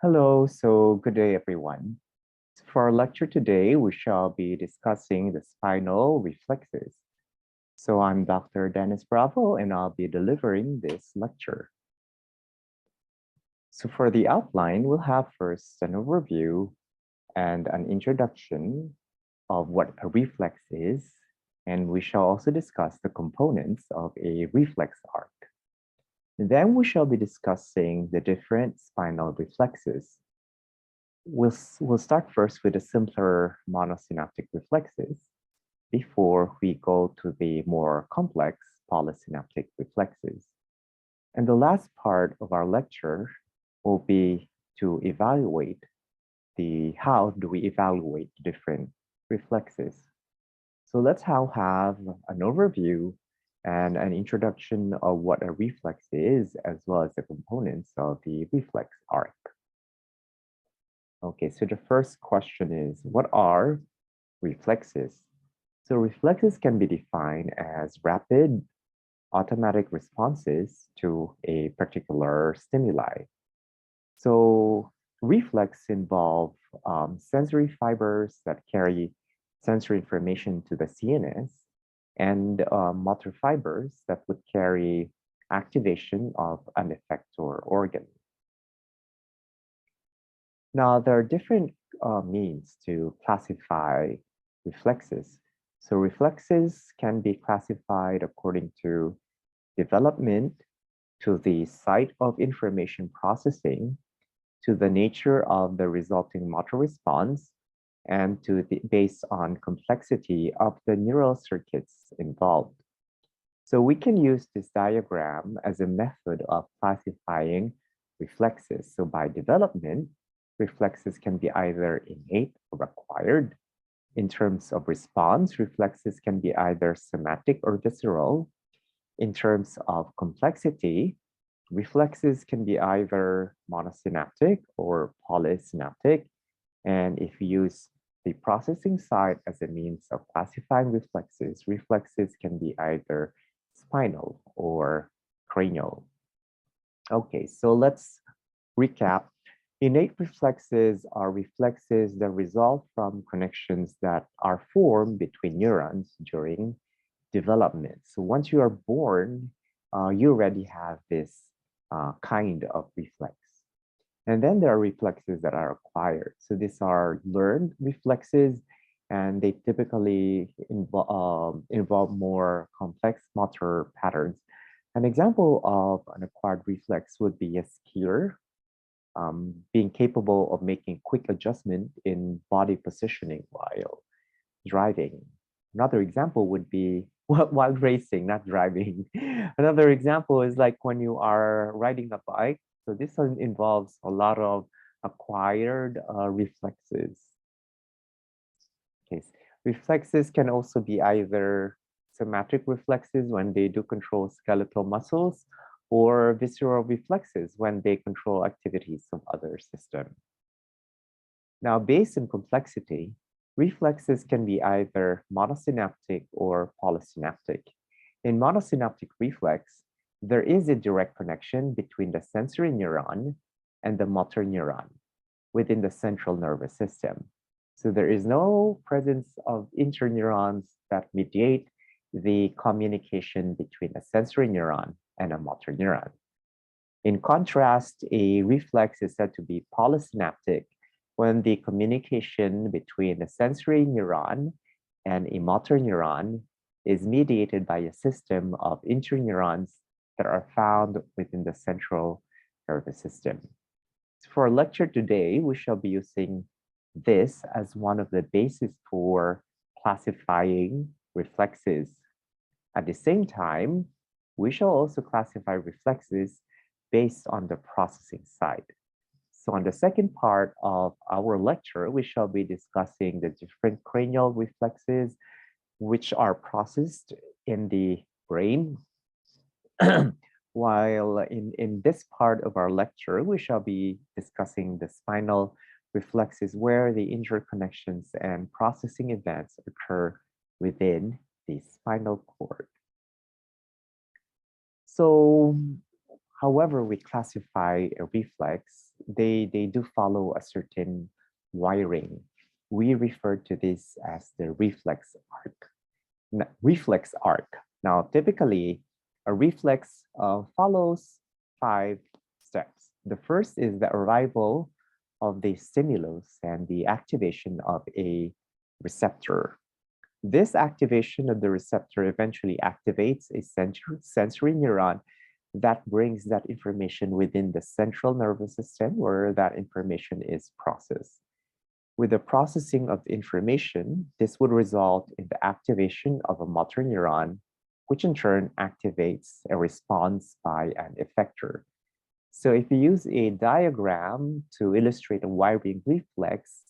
Hello, so good day, everyone. For our lecture today, we shall be discussing the spinal reflexes. So I'm Dr. Dennis Bravo, and I'll be delivering this lecture. So for the outline, we'll have first an overview and an introduction of what a reflex is, and we shall also discuss the components of a reflex arc. And then we shall be discussing the different spinal reflexes. We'll start first with the simpler monosynaptic reflexes before we go to the more complex polysynaptic reflexes. And the last part of our lecture will be to evaluate how do we evaluate different reflexes. So let's now have an overview and an introduction of what a reflex is, as well as the components of the reflex arc. Okay, so the first question is, what are reflexes? So reflexes can be defined as rapid automatic responses to a particular stimuli. So reflex involve sensory fibers that carry sensory information to the CNS and motor fibers that would carry activation of an effector organ. Now, there are different means to classify reflexes. So reflexes can be classified according to development, to the site of information processing, to the nature of the resulting motor response, and based on complexity of the neural circuits involved. So we can use this diagram as a method of classifying reflexes. So by development, reflexes can be either innate or acquired. In terms of response, reflexes can be either somatic or visceral. In terms of complexity, reflexes can be either monosynaptic or polysynaptic. And if you use the processing side as a means of classifying reflexes, reflexes can be either spinal or cranial. Okay, so let's recap. Innate reflexes are reflexes that result from connections that are formed between neurons during development. So once you are born, you already have this kind of reflex. And then there are reflexes that are acquired. So these are learned reflexes, and they typically involve more complex motor patterns. An example of an acquired reflex would be a skier being capable of making quick adjustment in body positioning while driving. Another example would be while racing, not driving. Another example is like when you are riding a bike. So this one involves a lot of acquired reflexes. Okay. Reflexes can also be either somatic reflexes when they do control skeletal muscles, or visceral reflexes when they control activities of other systems. Now, based on complexity, reflexes can be either monosynaptic or polysynaptic. In monosynaptic reflex, there is a direct connection between the sensory neuron and the motor neuron within the central nervous system. So there is no presence of interneurons that mediate the communication between a sensory neuron and a motor neuron. In contrast, a reflex is said to be polysynaptic when the communication between a sensory neuron and a motor neuron is mediated by a system of interneurons that are found within the central nervous system. For our lecture today, we shall be using this as one of the bases for classifying reflexes. At the same time, we shall also classify reflexes based on the processing side. So on the second part of our lecture, we shall be discussing the different cranial reflexes which are processed in the brain. While in this part of our lecture, we shall be discussing the spinal reflexes where the interconnections and processing events occur within the spinal cord. So however we classify a reflex, they do follow a certain wiring. We refer to this as the reflex arc. Reflex arc. Now, typically, a reflex follows 5 steps. The first is the arrival of the stimulus and the activation of a receptor. This activation of the receptor eventually activates a sensory neuron that brings that information within the central nervous system where that information is processed. With the processing of information, this would result in the activation of a motor neuron, which in turn activates a response by an effector. So if you use a diagram to illustrate a wiring reflex,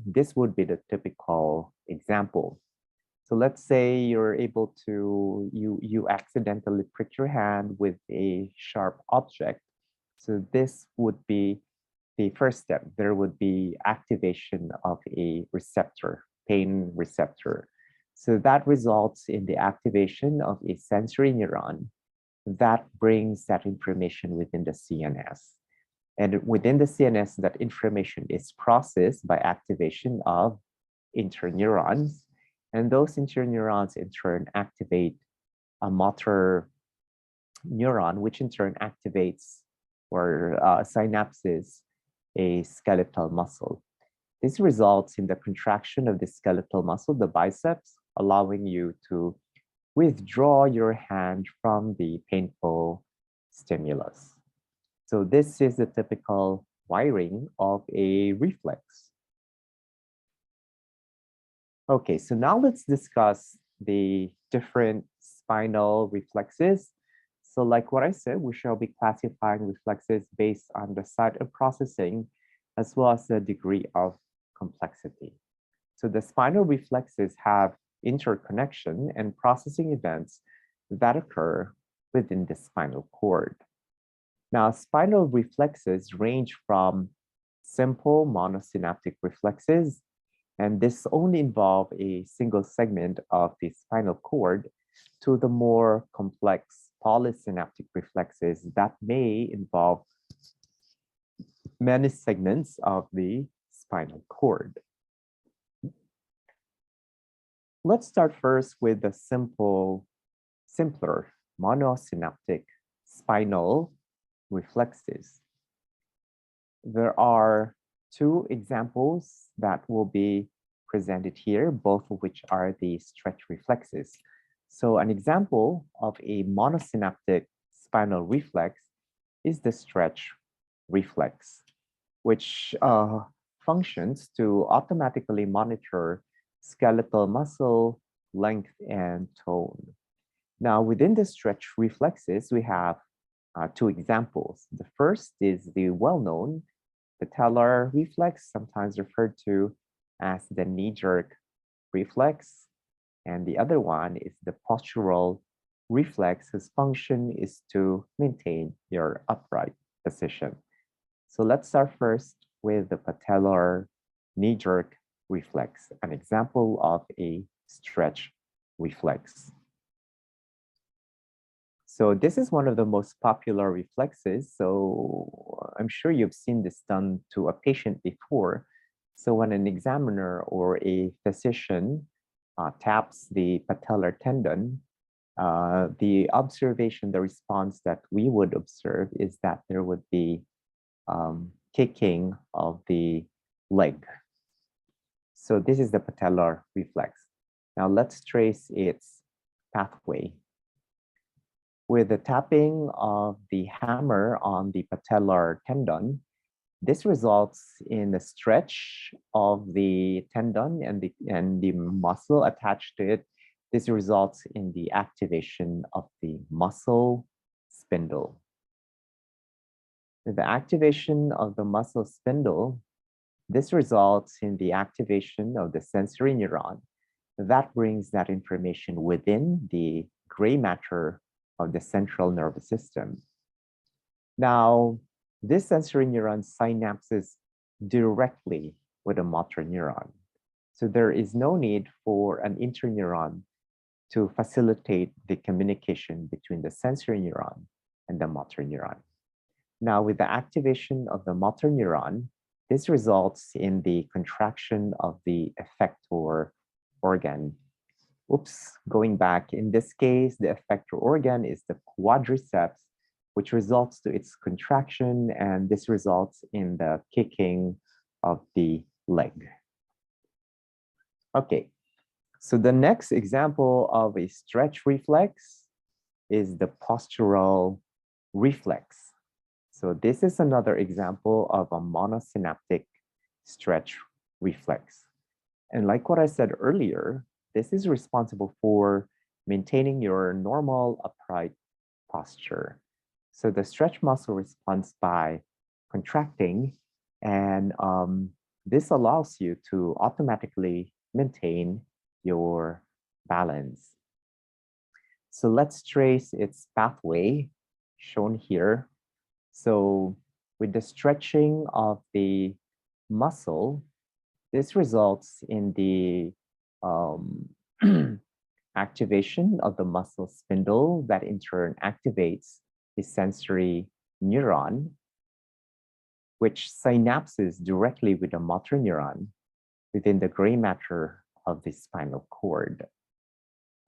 this would be the typical example. So let's say you're able to, you accidentally prick your hand with a sharp object. So this would be the first step. There would be activation of a receptor, pain receptor. So that results in the activation of a sensory neuron that brings that information within the CNS. And within the CNS, that information is processed by activation of interneurons. And those interneurons in turn activate a motor neuron, which in turn activates or synapses a skeletal muscle. This results in the contraction of the skeletal muscle, the biceps, allowing you to withdraw your hand from the painful stimulus. So this is the typical wiring of a reflex. Okay, so now let's discuss the different spinal reflexes. So like what I said, we shall be classifying reflexes based on the site of processing as well as the degree of complexity. So the spinal reflexes have interconnection and processing events that occur within the spinal cord. Now, spinal reflexes range from simple monosynaptic reflexes, and this only involve a single segment of the spinal cord, to the more complex polysynaptic reflexes that may involve many segments of the spinal cord. Let's start first with the simpler monosynaptic spinal reflexes. There are 2 examples that will be presented here, both of which are the stretch reflexes. So an example of a monosynaptic spinal reflex is the stretch reflex, which functions to automatically monitor skeletal muscle length and tone. Now, within the stretch reflexes, we have 2 examples. The first is the well-known patellar reflex, sometimes referred to as the knee-jerk reflex. And the other one is the postural reflex, whose function is to maintain your upright position. So let's start first with the patellar knee-jerk reflex, an example of a stretch reflex. So this is one of the most popular reflexes. So I'm sure you've seen this done to a patient before. So when an examiner or a physician taps the patellar tendon, the observation, the response that we would observe is that there would be kicking of the leg. So this is the patellar reflex. Now let's trace its pathway. With the tapping of the hammer on the patellar tendon, this results in the stretch of the tendon and the muscle attached to it. This results in the activation of the muscle spindle. With the activation of the muscle spindle, this results in the activation of the sensory neuron that brings that information within the gray matter of the central nervous system. Now, this sensory neuron synapses directly with a motor neuron. So there is no need for an interneuron to facilitate the communication between the sensory neuron and the motor neuron. Now, with the activation of the motor neuron, this results in the contraction of the effector organ. Oops, going back, in this case, the effector organ is the quadriceps, which results to its contraction, and this results in the kicking of the leg. Okay, so the next example of a stretch reflex is the postural reflex. So this is another example of a monosynaptic stretch reflex. And like what I said earlier, this is responsible for maintaining your normal upright posture. So the stretch muscle responds by contracting, and this allows you to automatically maintain your balance. So let's trace its pathway shown here. So with the stretching of the muscle, this results in the activation of the muscle spindle that in turn activates the sensory neuron, which synapses directly with the motor neuron within the gray matter of the spinal cord.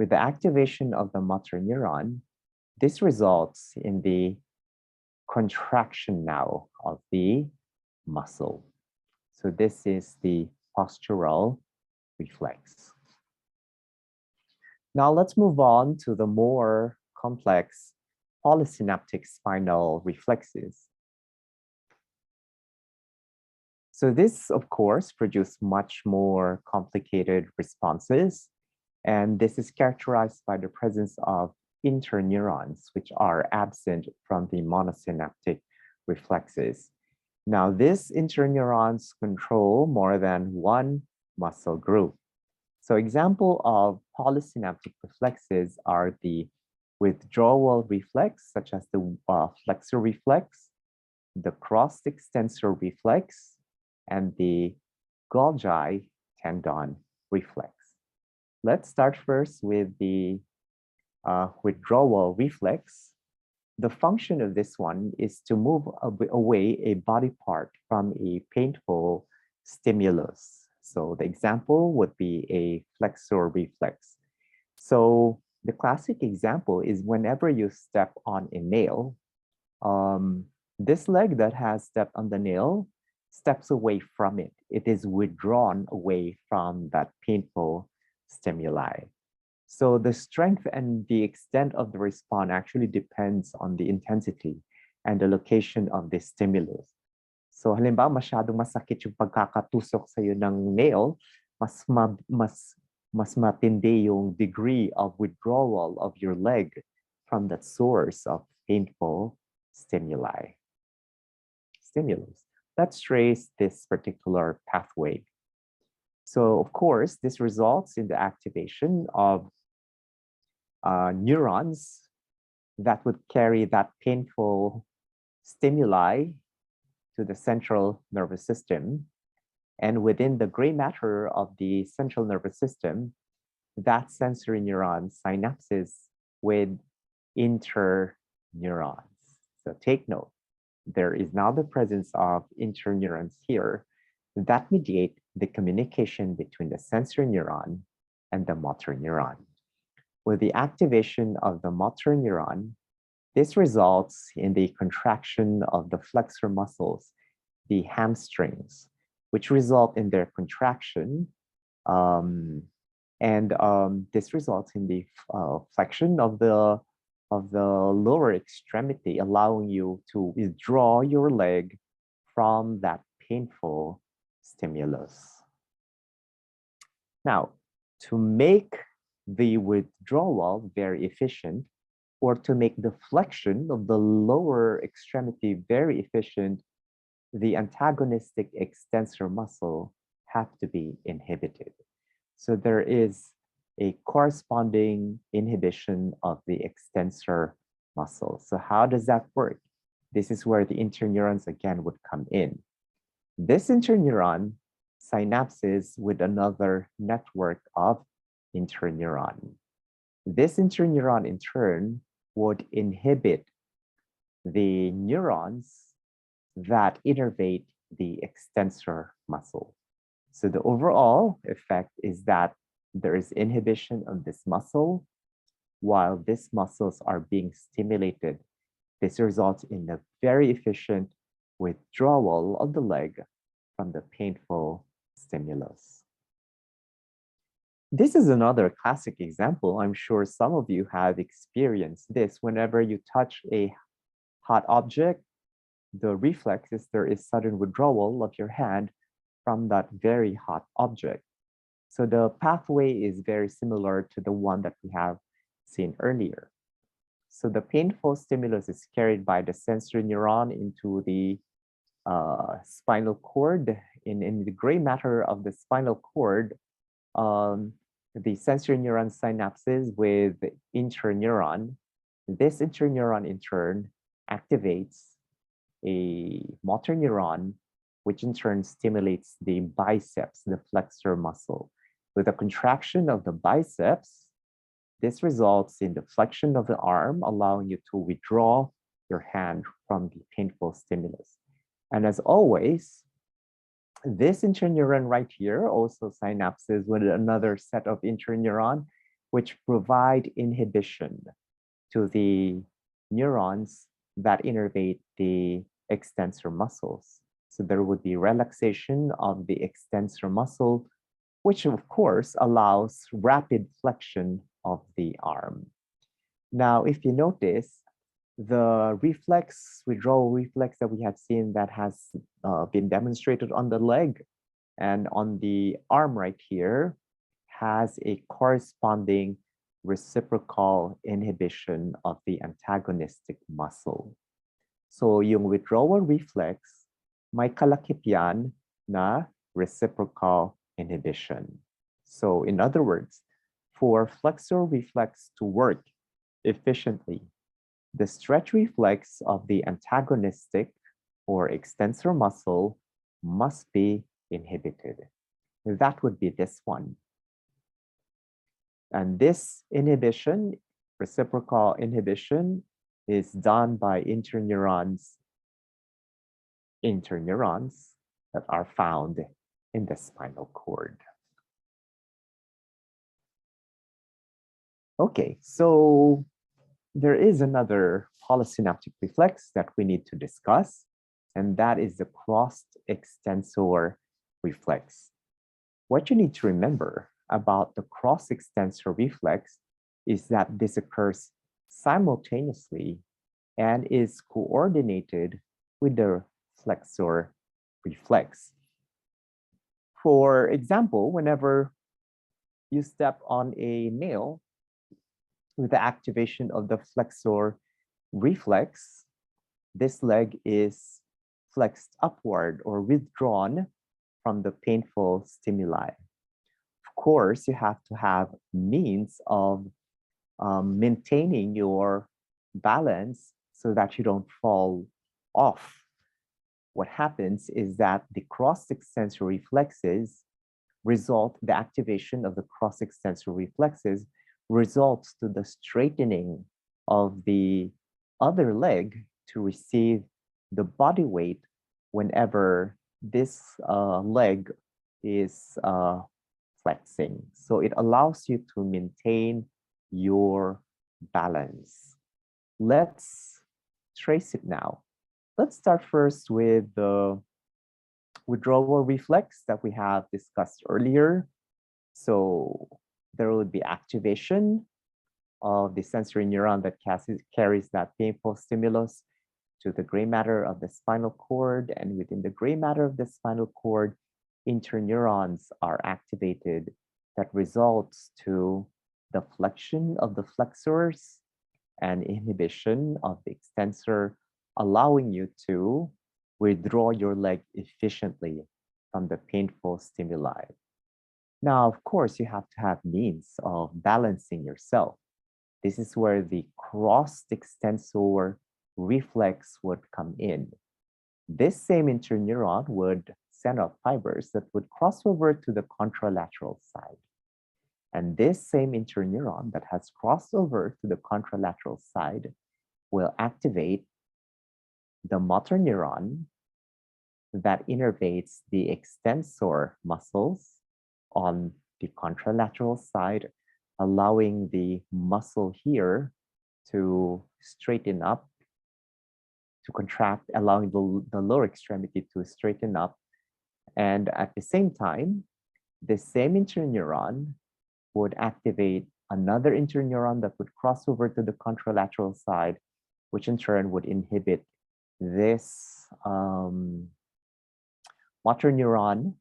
With the activation of the motor neuron, this results in the contraction now of the muscle. So this is the postural reflex. Now let's move on to the more complex polysynaptic spinal reflexes. So this, of course, produces much more complicated responses, and this is characterized by the presence of interneurons, which are absent from the monosynaptic reflexes. Now, these interneurons control more than one muscle group. So example of polysynaptic reflexes are the withdrawal reflex, such as the flexor reflex, the cross extensor reflex, and the Golgi tendon reflex. Let's start first with the withdrawal reflex. The function of this one is to move away a body part from a painful stimulus. So the example would be a flexor reflex. So the classic example is whenever you step on a nail, this leg that has stepped on the nail steps away from it. It is withdrawn away from that painful stimuli. So the strength and the extent of the response actually depends on the intensity and the location of the stimulus. So halimbawa masyadong masakit yung pagkakatusok sa iyo ng nail, mas matindi yung degree of withdrawal of your leg from that source of painful stimulus. Let's trace this particular pathway. So of course, this results in the activation of neurons that would carry that painful stimuli to the central nervous system. And within the gray matter of the central nervous system, that sensory neuron synapses with interneurons. So take note, there is now the presence of interneurons here that mediate the communication between the sensory neuron and the motor neuron. With the activation of the motor neuron, this results in the contraction of the flexor muscles, the hamstrings, which result in their contraction. This results in the flexion of the lower extremity, allowing you to withdraw your leg from that painful stimulus. Now, to make the withdrawal very efficient, or to make the flexion of the lower extremity very efficient, the antagonistic extensor muscle have to be inhibited. So there is a corresponding inhibition of the extensor muscle. So how does that work? This is where the interneurons again would come in. This interneuron synapses with another network of interneuron. This interneuron in turn would inhibit the neurons that innervate the extensor muscle. So the overall effect is that there is inhibition of this muscle while these muscles are being stimulated. This results in a very efficient withdrawal of the leg from the painful stimulus. This is another classic example. I'm sure some of you have experienced this. Whenever you touch a hot object, the reflex is there is sudden withdrawal of your hand from that very hot object. So the pathway is very similar to the one that we have seen earlier. So the painful stimulus is carried by the sensory neuron into the spinal cord. In the gray matter of the spinal cord, the sensory neuron synapses with interneuron. This interneuron in turn activates a motor neuron, which in turn stimulates the biceps, the flexor muscle. With a contraction of the biceps, this results in the flexion of the arm, allowing you to withdraw your hand from the painful stimulus. And as always, this interneuron right here also synapses with another set of interneuron, which provide inhibition to the neurons that innervate the extensor muscles. So there would be relaxation of the extensor muscle, which of course allows rapid flexion of the arm. Now, if you notice, the withdrawal reflex that we have seen that has been demonstrated on the leg and on the arm right here has a corresponding reciprocal inhibition of the antagonistic muscle. So yung withdrawal reflex, may kalakip yan na reciprocal inhibition. So in other words, for flexor reflex to work efficiently, the stretch reflex of the antagonistic or extensor muscle must be inhibited. That would be this one. And this inhibition, reciprocal inhibition, is done by interneurons that are found in the spinal cord. Okay, so there is another polysynaptic reflex that we need to discuss, and that is the crossed extensor reflex. What you need to remember about the cross extensor reflex is that this occurs simultaneously and is coordinated with the flexor reflex. For example, whenever you step on a nail, with the activation of the flexor reflex, this leg is flexed upward or withdrawn from the painful stimuli. Of course, you have to have means of maintaining your balance so that you don't fall off. What happens is that the cross extensor reflexes the activation of the cross extensor reflexes results to the straightening of the other leg to receive the body weight whenever this leg is flexing. So it allows you to maintain your balance. Let's trace it now. Let's start first with the withdrawal reflex that we have discussed earlier. So there will be activation of the sensory neuron that carries that painful stimulus to the gray matter of the spinal cord. And within the gray matter of the spinal cord, interneurons are activated that results to the flexion of the flexors and inhibition of the extensor, allowing you to withdraw your leg efficiently from the painful stimuli. Now, of course, you have to have means of balancing yourself. This is where the crossed extensor reflex would come in. This same interneuron would send out fibers that would cross over to the contralateral side. And this same interneuron that has crossed over to the contralateral side will activate the motor neuron that innervates the extensor muscles on the contralateral side, allowing the muscle here to straighten up, to contract, allowing the lower extremity to straighten up. And at the same time, the same interneuron would activate another interneuron that would cross over to the contralateral side, which in turn would inhibit this motor neuron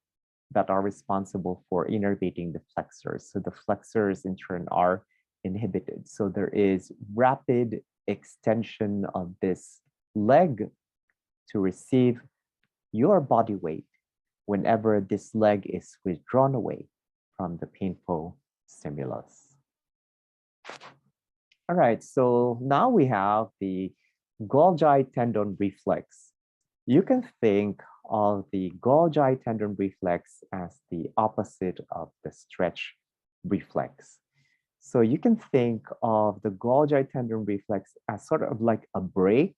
that are responsible for innervating the flexors. So the flexors in turn are inhibited. So there is rapid extension of this leg to receive your body weight whenever this leg is withdrawn away from the painful stimulus. All right, so now we have the Golgi tendon reflex. You can think of the Golgi tendon reflex as the opposite of the stretch reflex. So you can think of the Golgi tendon reflex as sort of like a brake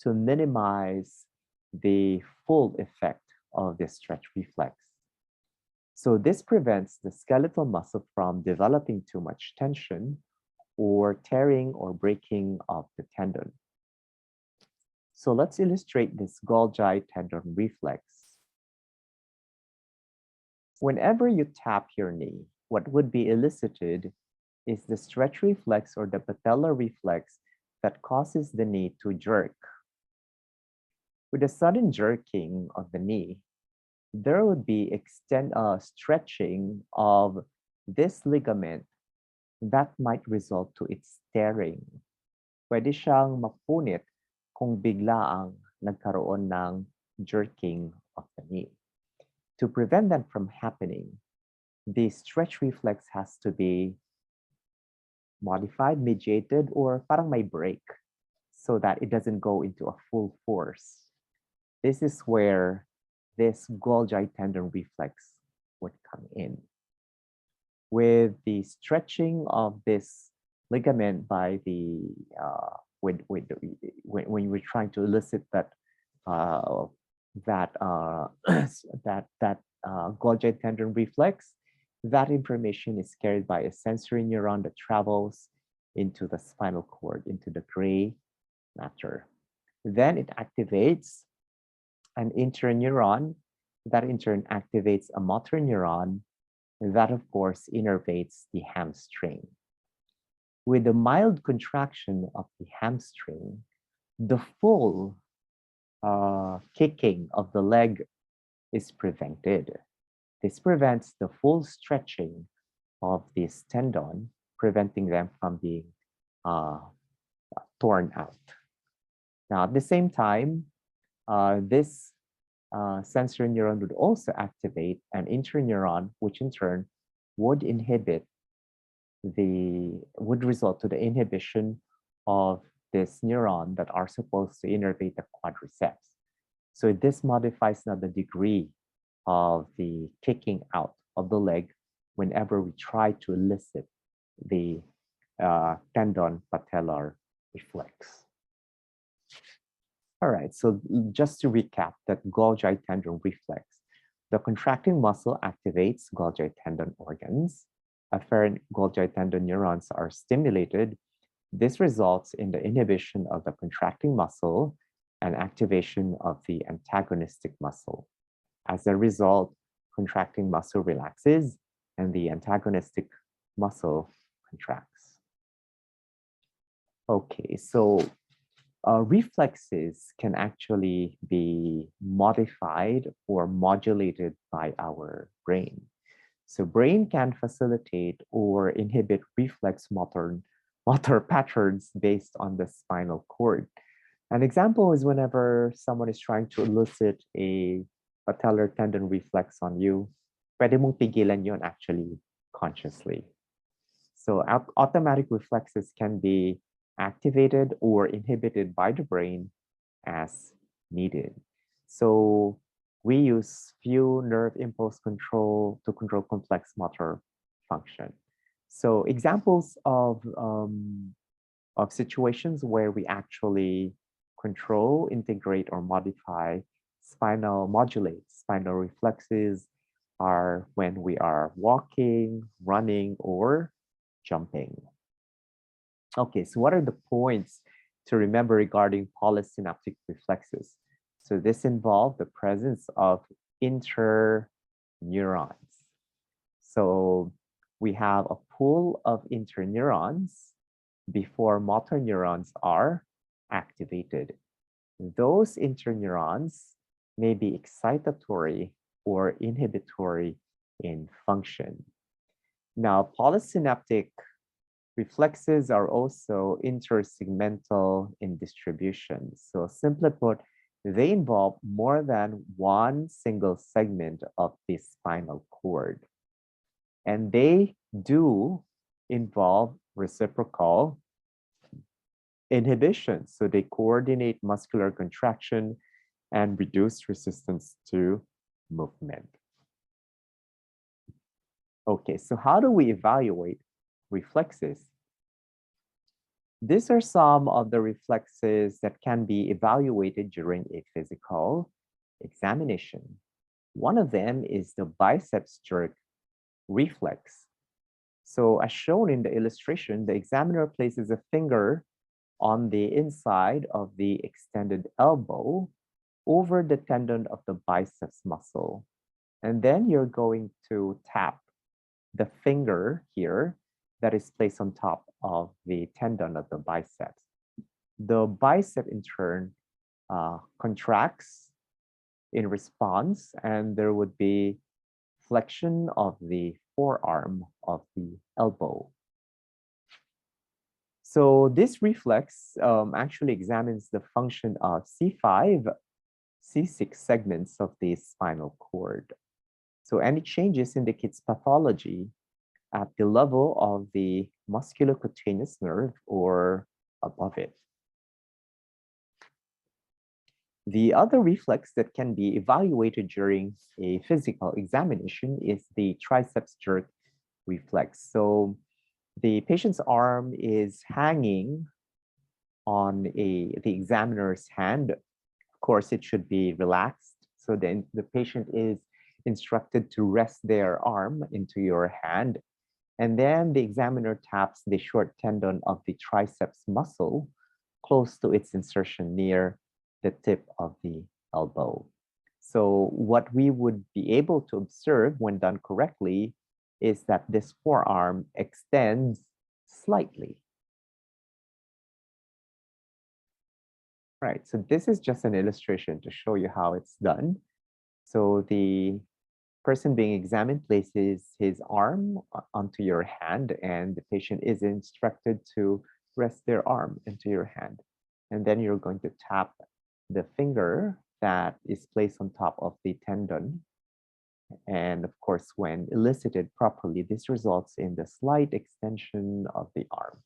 to minimize the full effect of the stretch reflex. So this prevents the skeletal muscle from developing too much tension or tearing or breaking of the tendon. So let's illustrate this Golgi tendon reflex. Whenever you tap your knee, what would be elicited is the stretch reflex or the patellar reflex that causes the knee to jerk. With a sudden jerking of the knee, there would be stretching of this ligament that might result to its tearing. Pwede siyang mapunit kung biglaang nagkaroon ng jerking of the knee. To prevent that from happening, the stretch reflex has to be modified, mediated, or parang may break so that it doesn't go into a full force. This is where this Golgi tendon reflex would come in. With the stretching of this ligament by the when we're trying to elicit that Golgi tendon reflex, that information is carried by a sensory neuron that travels into the spinal cord, into the gray matter. Then it activates an interneuron that in turn activates a motor neuron that of course innervates the hamstring. With the mild contraction of the hamstring, the full kicking of the leg is prevented. This prevents the full stretching of this tendon, preventing them from being torn out. Now, at the same time, this sensory neuron would also activate an interneuron, which in turn would result to the inhibition of this neuron that are supposed to innervate the quadriceps. So this modifies now the degree of the kicking out of the leg whenever we try to elicit the tendon patellar reflex. All right, so just to recap that Golgi tendon reflex, the contracting muscle activates Golgi tendon organs. Afferent Golgi tendon neurons are stimulated. This results in the inhibition of the contracting muscle and activation of the antagonistic muscle. As a result, contracting muscle relaxes and the antagonistic muscle contracts. Okay, so reflexes can actually be modified or modulated by our brain. So brain can facilitate or inhibit reflex motor patterns based on the spinal cord. An example is whenever someone is trying to elicit a patellar tendon reflex on you, pwede mong pigilan yun actually consciously. So automatic reflexes can be activated or inhibited by the brain as needed. So we use few nerve impulse control to control complex motor function. So examples of situations where we actually control, integrate, or modulate spinal reflexes are when we are walking, running, or jumping. Okay, so what are the points to remember regarding polysynaptic reflexes? So this involves the presence of interneurons. So we have a pool of interneurons before motor neurons are activated. Those interneurons may be excitatory or inhibitory in function. Now, polysynaptic reflexes are also intersegmental in distribution. So simply put, they involve more than one single segment of the spinal cord. And they do involve reciprocal inhibition. So they coordinate muscular contraction and reduce resistance to movement. Okay, so how do we evaluate reflexes? These are some of the reflexes that can be evaluated during a physical examination. One of them is the biceps jerk reflex. So as shown in the illustration, the examiner places a finger on the inside of the extended elbow over the tendon of the biceps muscle. And then you're going to tap the finger here that is placed on top of the tendon of the biceps. The bicep in turn contracts in response, and there would be flexion of the forearm of the elbow. So this reflex actually examines the function of C5, C6 segments of the spinal cord. So any changes indicates pathology at the level of the musculocutaneous nerve or above it. The other reflex that can be evaluated during a physical examination is the triceps jerk reflex. So the patient's arm is hanging on the examiner's hand. Of course, it should be relaxed. So then the patient is instructed to rest their arm into your hand. And then the examiner taps the short tendon of the triceps muscle close to its insertion near the tip of the elbow. So what we would be able to observe when done correctly is that this forearm extends slightly. Right, so this is just an illustration to show you how it's done. So the person being examined places his arm onto your hand, and the patient is instructed to rest their arm into your hand. And then you're going to tap the finger that is placed on top of the tendon. And of course, when elicited properly, this results in the slight extension of the arm.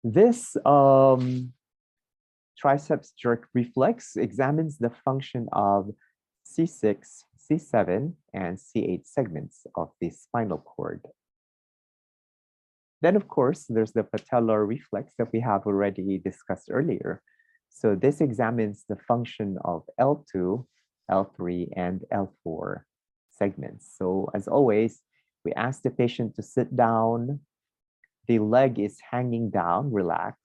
This triceps jerk reflex examines the function of C6, C7, and C8 segments of the spinal cord. Then, of course, there's the patellar reflex that we have already discussed earlier. So this examines the function of L2, L3, and L4 segments. So as always, we ask the patient to sit down. The leg is hanging down, relaxed.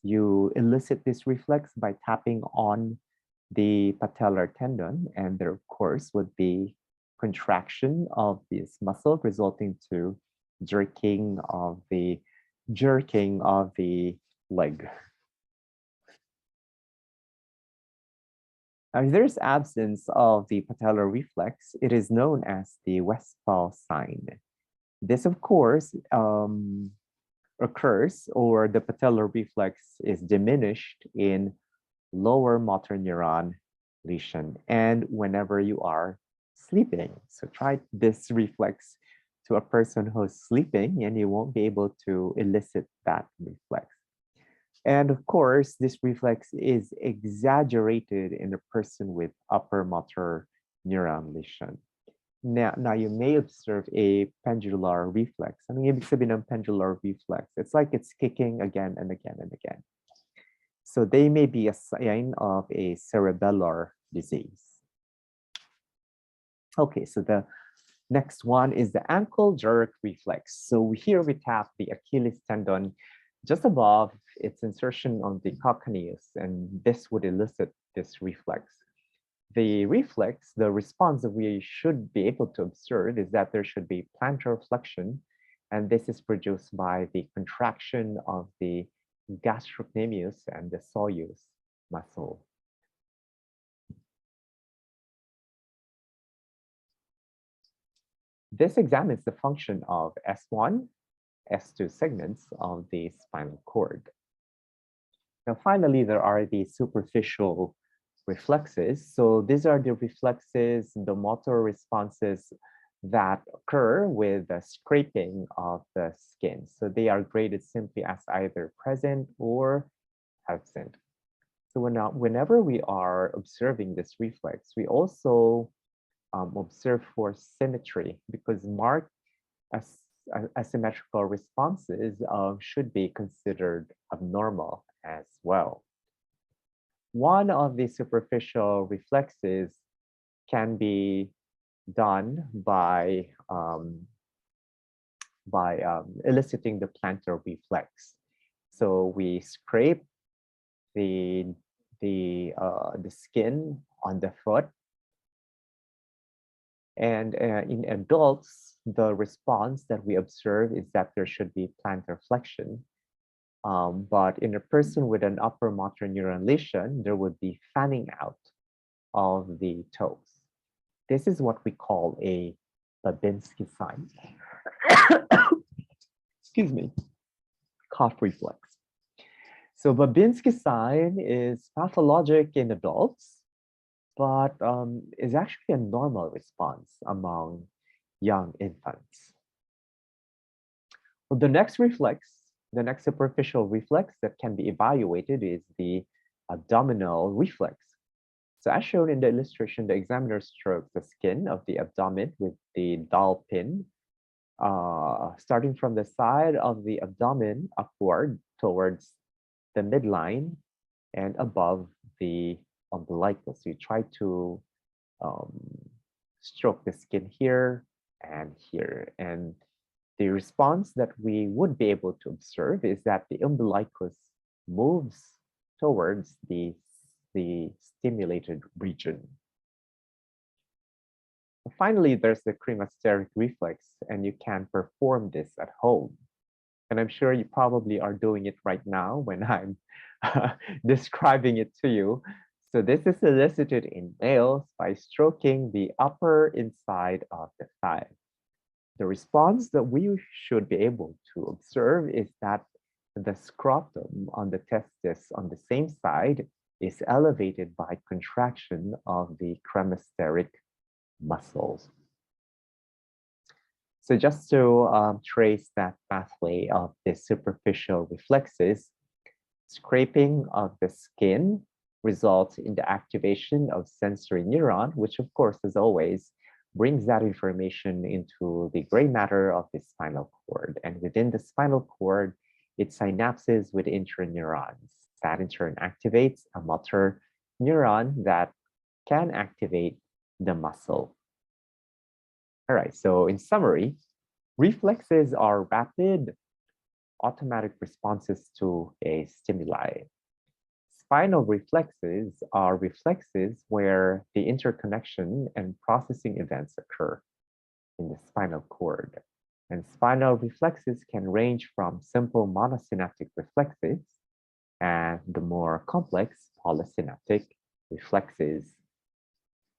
You elicit this reflex by tapping on the patellar tendon, and there, of course, would be contraction of this muscle resulting to jerking of the leg. Now, if there's absence of the patellar reflex, it is known as the Westphal sign. This, of course, occurs, or the patellar reflex is diminished in lower motor neuron lesion and whenever you are sleeping. So try this reflex to a person who's sleeping and you won't be able to elicit that reflex. And of course, this reflex is exaggerated in a person with upper motor neuron lesion. Now you may observe a pendular reflex. Anong ibig sabihin ng pendular reflex? It's like it's kicking again and again and again. So they may be a sign of a cerebellar disease. Okay, so the next one is the ankle jerk reflex. So here we tap the Achilles tendon just above its insertion on the calcaneus, and this would elicit this reflex. The reflex, the response that we should be able to observe is that there should be plantar flexion, and this is produced by the contraction of the gastrocnemius and the soleus muscle. This examines the function of S1, S2 segments of the spinal cord. Now, finally, there are the superficial reflexes. So these are the reflexes, the motor responses that occur with the scraping of the skin. So they are graded simply as either present or absent. So whenever we are observing this reflex, we also observe for symmetry, because marked as asymmetrical responses should be considered abnormal as well. One of the superficial reflexes can be done by eliciting the plantar reflex. So we scrape the skin on the foot, and in adults, the response that we observe is that there should be plantar flexion. But in a person with an upper motor neuron lesion, there would be fanning out of the toes. This is what we call a Babinski sign. Excuse me, cough reflex. So Babinski sign is pathologic in adults, but is actually a normal response among young infants. Well, the next superficial reflex that can be evaluated is the abdominal reflex. So as shown in the illustration, the examiner strokes the skin of the abdomen with the dowel pin, starting from the side of the abdomen upward towards the midline and above the umbilicus. So you try to stroke the skin here and here. And the response that we would be able to observe is that the umbilicus moves towards the stimulated region. Finally, there's the cremasteric reflex, and you can perform this at home. And I'm sure you probably are doing it right now when I'm describing it to you. So this is elicited in males by stroking the upper inside of the thigh. The response that we should be able to observe is that the scrotum on the testis on the same side is elevated by contraction of the cremasteric muscles. So just to trace that pathway of the superficial reflexes, scraping of the skin results in the activation of sensory neuron, which of course, as always, brings that information into the gray matter of the spinal cord. And within the spinal cord, it synapses with interneurons. That in turn activates a motor neuron that can activate the muscle. All right, so in summary, reflexes are rapid, automatic responses to a stimuli. Spinal reflexes are reflexes where the interconnection and processing events occur in the spinal cord. And spinal reflexes can range from simple monosynaptic reflexes and the more complex polysynaptic reflexes.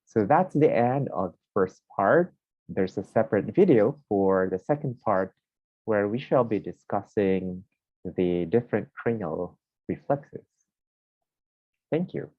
So that's the end of the first part. There's a separate video for the second part where we shall be discussing the different cranial reflexes. Thank you.